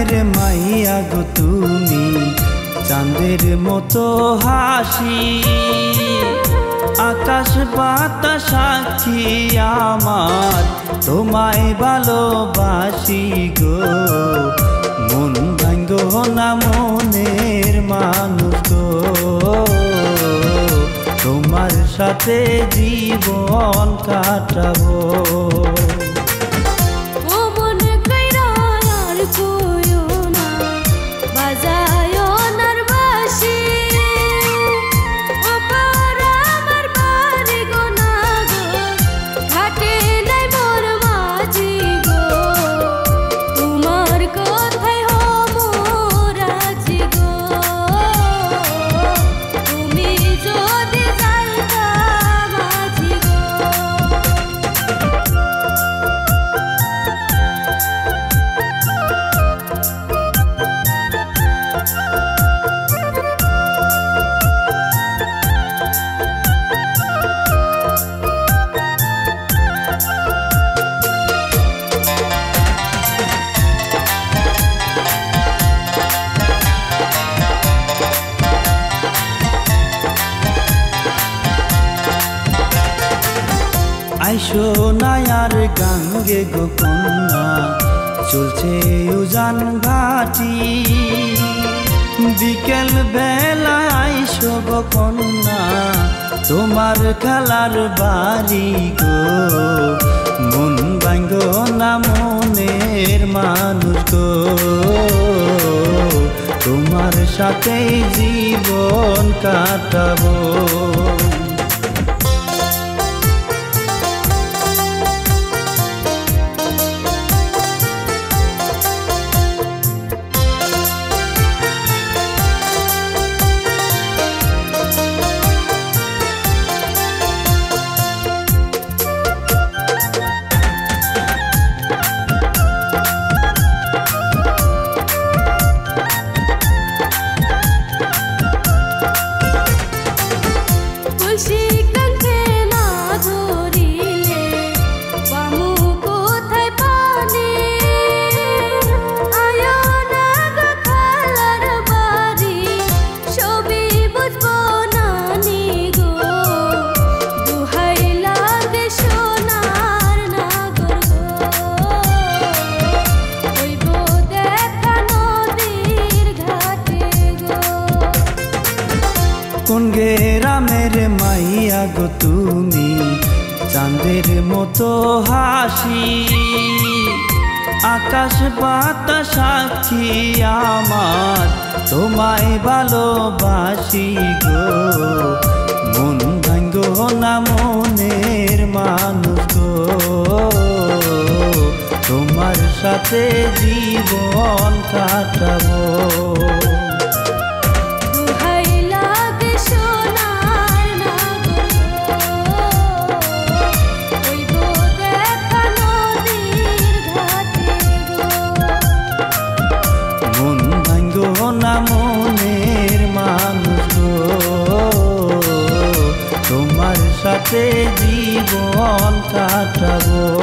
গ্রামের মাইয়া গো তুমি, চাঁদের মতো হাসি, আকাশ বাতাস সাক্ষী আমার, তোমায় ভালোবাসি গো। মন ভাঙ্গো না মনের মানুষ গো, তোমার সাথে জীবন কাটাবো। আইসো নায়ার গাঙ্গে গো কন্যা, চলছে উজান ঘাটি, বিকেল বেলা আইসো গো কন্যা, তোমার খেলার বাড়ি গো। মন ভাঙ্গো না মনের মানুষ গো, তোমার সাথে জীবন কাটাবো। কোন গ্রামের মাইয়া গো তুমি, চাঁদের মতো হাসি, আকাশ বাতাস সাক্ষী আমার, তোমায় ভালোবাসি গো। মন ভাঙ্গো না মনের মানুষ গো, তোমার সাথে জীবন কাটাবো। না মনের মানুষ গো, তোমার সাথে জীবন কাটাবো।